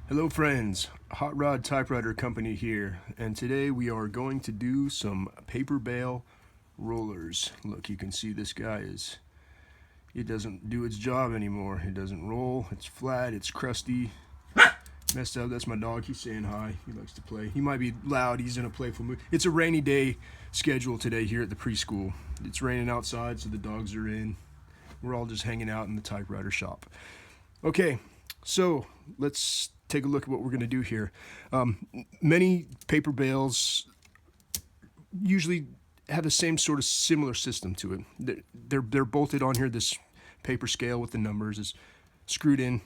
Hello friends, Hot Rod Typewriter Company here, and today we are going to do some paper bale rollers. Look, you can see this guy it doesn't do its job anymore. It doesn't roll, it's flat, it's crusty, messed up. That's my dog, he's saying hi, he likes to play. He might be loud, he's in a playful mood. It's a rainy day schedule today here at the preschool. It's raining outside, so the dogs are in. We're all just hanging out in the typewriter shop. Okay, so let's take a look at what we're going to do here. Many paper bales usually have the same sort of similar system to it. They're bolted on here. This paper scale with the numbers is screwed in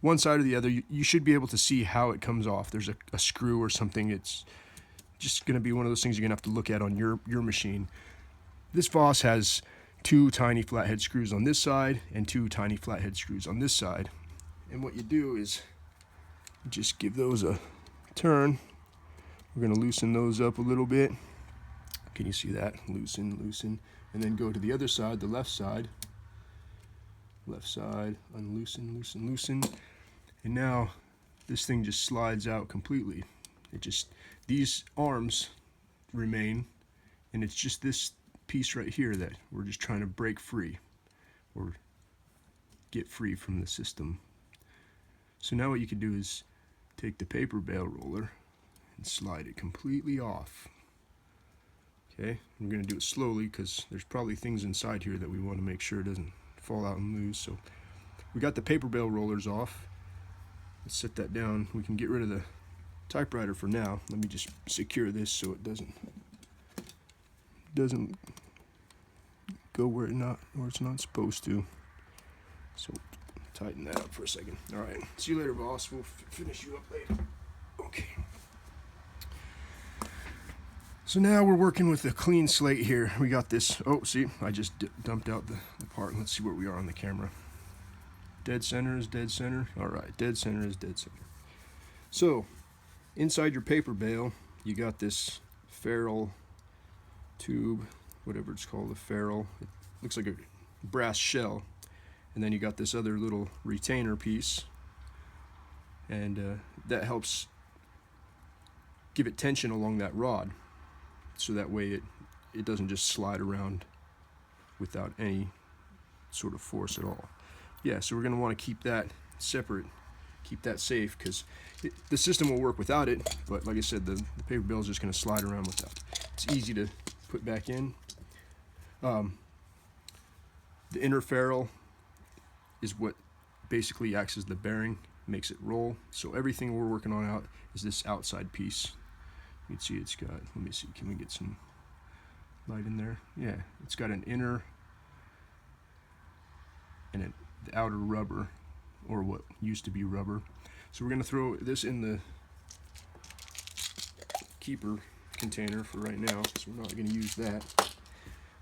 one side or the other. You should be able to see how it comes off. There's a screw or something. It's just going to be one of those things you're going to have to look at on your machine. This Voss has two tiny flathead screws on this side and two tiny flathead screws on this side. And what you do is just give those a turn. We're going to loosen those up a little bit. Can you see that? Loosen, and then go to the other side, the left side. Left side, unloosen, loosen. And now this thing just slides out completely. These arms remain, and it's just this piece right here that we're just trying to break free or get free from the system. So now what you can do is take the paper bale roller and slide it completely off. Okay, we're going to do it slowly because there's probably things inside here that we want to make sure it doesn't fall out and lose. So we got the paper bale rollers off. Let's set that down. We can get rid of the typewriter for now. Let me just secure this so it doesn't go where it's not supposed to. So tighten that up for a second. All right, see you later, boss. We'll finish you up later. Okay. So now we're working with a clean slate here. We got this. Oh, see, I just dumped out the part. Let's see where we are on the camera. Dead center is dead center. All right, dead center is dead center. So inside your paper bale, you got this ferrule tube, whatever it's called, a ferrule. It looks like a brass shell. And then you got this other little retainer piece, and that helps give it tension along that rod, so that way it doesn't just slide around without any sort of force at all. Yeah, so we're going to want to keep that separate, keep that safe, because the system will work without it, but like I said, the paper bale is just going to slide around without it. It's easy to put back in. The inner ferrule is what basically acts as the bearing, makes it roll. So everything we're working on out is this outside piece. You can see it's got, let me see, can we get some light in there? Yeah, it's got an inner and the outer rubber, or what used to be rubber. So we're going to throw this in the keeper container for right now, because we're not going to use that.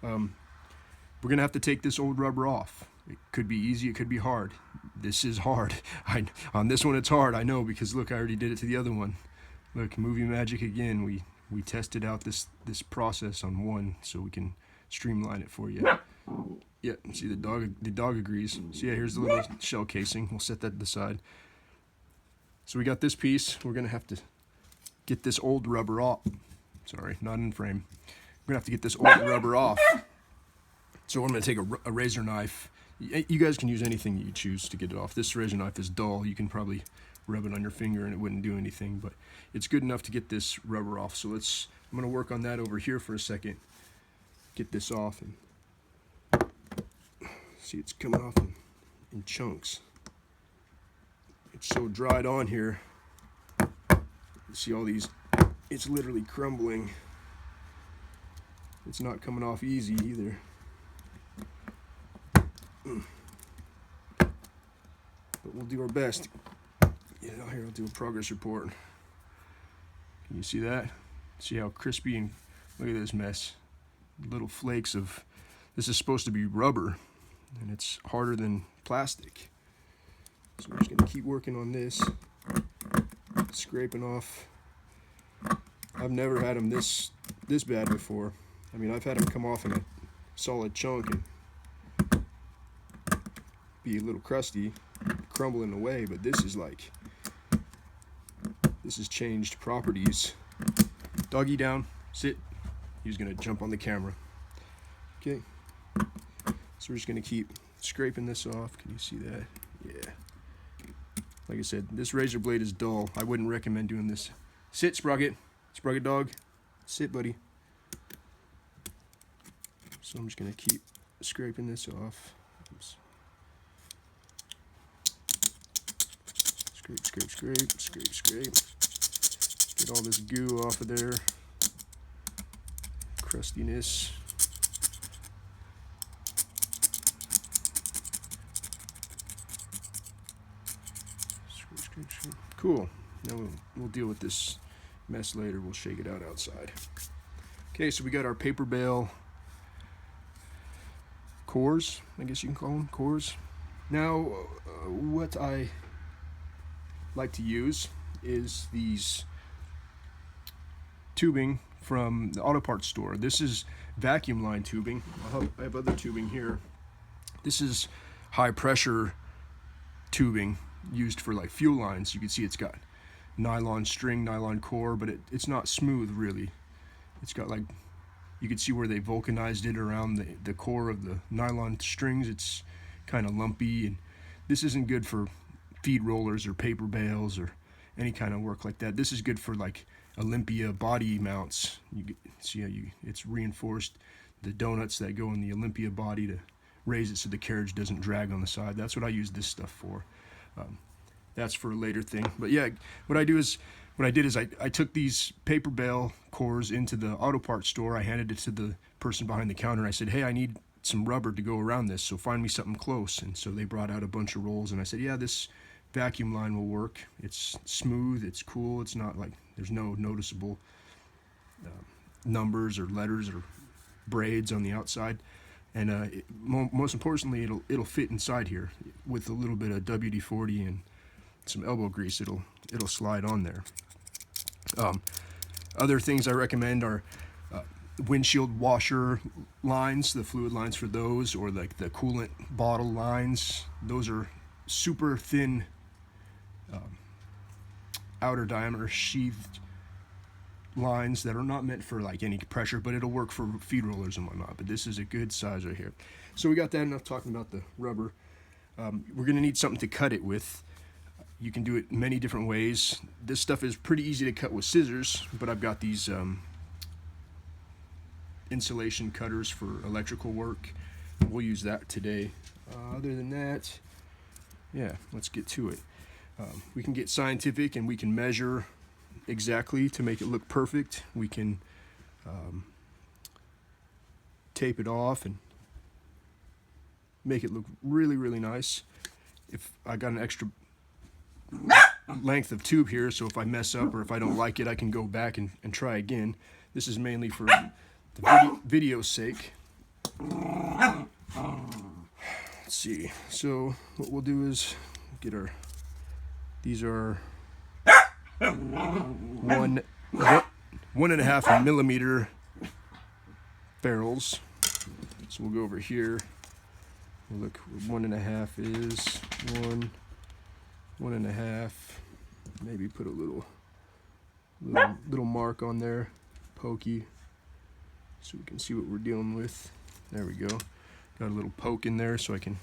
We're going to have to take this old rubber off. It could be easy, it could be hard. This is hard. On this one it's hard, I know, because look, I already did it to the other one. Look, movie magic again. We tested out this process on one so we can streamline it for you. Yeah, see, the dog agrees. So yeah, here's the little shell casing. We'll set that to the side. So we got this piece. We're gonna have to get this old rubber off. Sorry, not in frame. We're gonna have to get this old rubber off. So I'm going to take a razor knife. You guys can use anything you choose to get it off. This razor knife is dull. You can probably rub it on your finger and it wouldn't do anything, but it's good enough to get this rubber off. So I'm going to work on that over here for a second. Get this off, and see, it's coming off in chunks. It's so dried on here. You see all these, it's literally crumbling. It's not coming off easy either. But we'll do our best. Yeah, here I'll do a progress report. Can you see that? See how crispy, and look at this mess. Little flakes of, this is supposed to be rubber, and it's harder than plastic. So we're just gonna keep working on this, scraping off. I've never had them this bad before. I mean, I've had them come off in a solid chunk and be a little crusty, crumbling away, but this is like This has changed properties. Doggy down, sit. He's gonna jump on the camera. Okay, so we're just gonna keep scraping this off. Can you see that? Yeah. Like I said, this razor blade is dull. I wouldn't recommend doing this. Sit, Sprocket. Sprocket dog. Sit, buddy. So I'm just gonna keep scraping this off. Oops. Scrape, scrape, scrape, scrape, scrape. Get all this goo off of there. Crustiness. Scrape, scrape, scrape. Cool. Now we'll deal with this mess later. We'll shake it out outside. Okay, so we got our paper bale cores, I guess you can call them cores. Now, what I like to use is these tubing from the auto parts store. This is vacuum line tubing. I have other tubing here. This is high pressure tubing used for like fuel lines. You can see it's got nylon string, nylon core, but it's not smooth really. It's got like, you can see where they vulcanized it around the core of the nylon strings. It's kind of lumpy, and this isn't good for feed rollers or paper bales or any kind of work like that. This is good for like Olympia body mounts. You see how it's reinforced, the donuts that go in the Olympia body to raise it so the carriage doesn't drag on the side. That's what I use this stuff for. That's for a later thing. But yeah, what I did is I took these paper bale cores into the auto parts store. I handed it to the person behind the counter. I said, hey, I need some rubber to go around this, so find me something close. And so they brought out a bunch of rolls, and I said, yeah, this vacuum line will work. It's smooth, it's cool, it's not like, there's no noticeable numbers or letters or braids on the outside. And most importantly, it'll fit inside here with a little bit of WD-40 and some elbow grease. It'll slide on there. Other things I recommend are windshield washer lines, the fluid lines for those, or like the coolant bottle lines. Those are super thin outer diameter sheathed lines that are not meant for like any pressure, but it'll work for feed rollers and whatnot. But this is a good size right here. So we got that. Enough talking about the rubber. We're gonna need something to cut it with. You can do it many different ways. This stuff is pretty easy to cut with scissors, but I've got these insulation cutters for electrical work. We'll use that today. Other than that, yeah, let's get to it. We can get scientific and we can measure exactly to make it look perfect. We can tape it off and make it look really, really nice. If I got an extra length of tube here, so if I mess up or if I don't like it, I can go back and try again. This is mainly for the video's sake. Let's see. So what we'll do is get our, these are 1.5 millimeter ferrules. So we'll go over here. We'll look where 1.5 is. 1.5. Maybe put a little mark on there, pokey, so we can see what we're dealing with. There we go. Got a little poke in there, so I'm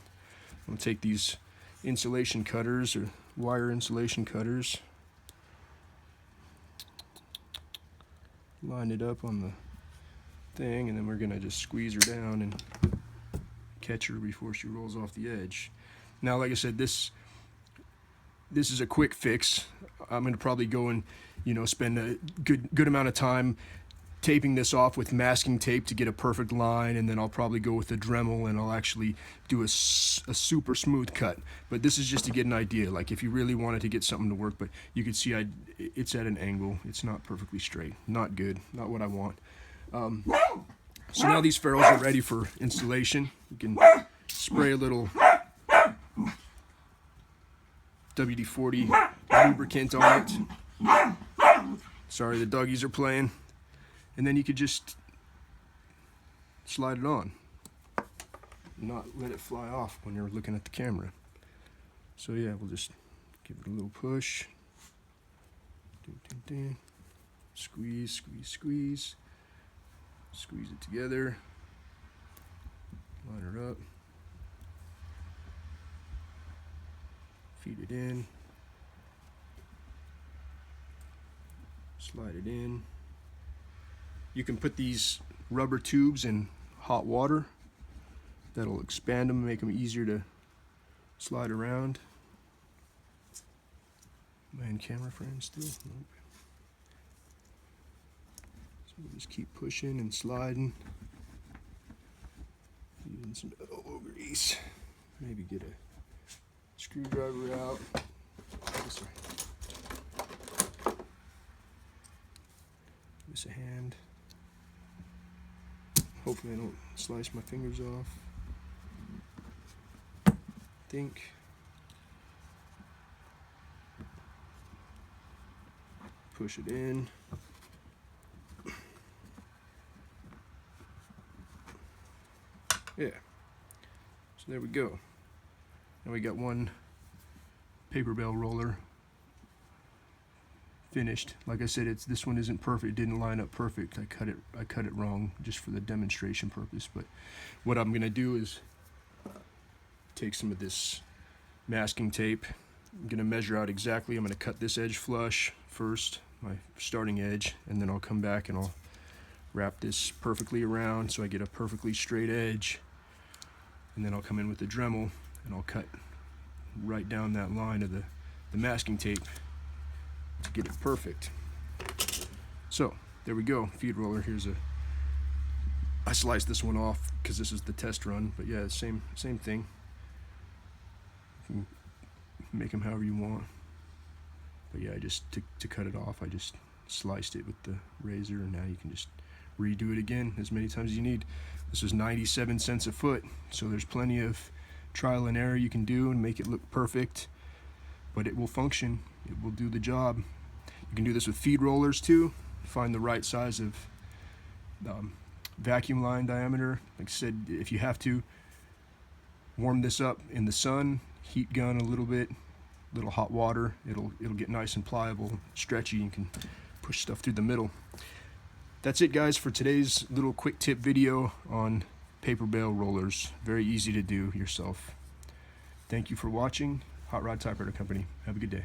gonna take these insulation cutters or wire insulation cutters, line it up on the thing, and then we're gonna just squeeze her down and catch her before she rolls off the edge. Now, like I said, this is a quick fix. I'm gonna probably go and spend a good amount of time taping this off with masking tape to get a perfect line, and then I'll probably go with a Dremel and I'll actually do a super smooth cut. But this is just to get an idea, like if you really wanted to get something to work. But you can see it's at an angle. It's not perfectly straight. Not good. Not what I want. So now these ferrules are ready for installation. You can spray a little WD-40 lubricant on it. Sorry, the doggies are playing. And then you could just slide it on, not let it fly off when you're looking at the camera. So yeah, we'll just give it a little push, Squeeze, squeeze, squeeze. Squeeze it together. Line her up. Feed it in. Slide it in. You can put these rubber tubes in hot water. That'll expand them, make them easier to slide around. Am I in camera frame still? Nope. So we'll just keep pushing and sliding. Using some elbow grease. Maybe get a screwdriver out. This way. Give this a hand. Hopefully I don't slice my fingers off. Think. Push it in. Yeah. So there we go. Now we got one paper bale roller finished. Like I said, this one isn't perfect. It didn't line up perfect. I cut it wrong just for the demonstration purpose. But what I'm gonna do is take some of this masking tape. I'm gonna measure out exactly. I'm gonna cut this edge flush first, my starting edge, and then I'll come back and I'll wrap this perfectly around so I get a perfectly straight edge. And then I'll come in with the Dremel and I'll cut right down that line of the masking tape to get it perfect. So there we go, feed roller. I sliced this one off because this is the test run, but yeah, same thing. You can make them however you want. But yeah, to cut it off, I just sliced it with the razor, and now you can just redo it again as many times as you need. This is 97 cents a foot, so there's plenty of trial and error you can do and make it look perfect, but it will function. It will do the job. You can do this with feed rollers too. Find the right size of vacuum line diameter. Like I said, if you have to, warm this up in the sun, heat gun a little bit, little hot water. It'll get nice and pliable, stretchy. You can push stuff through the middle. That's it, guys, for today's little quick tip video on paper bale rollers. Very easy to do yourself. Thank you for watching. Hot Rod Typewriter Company. Have a good day.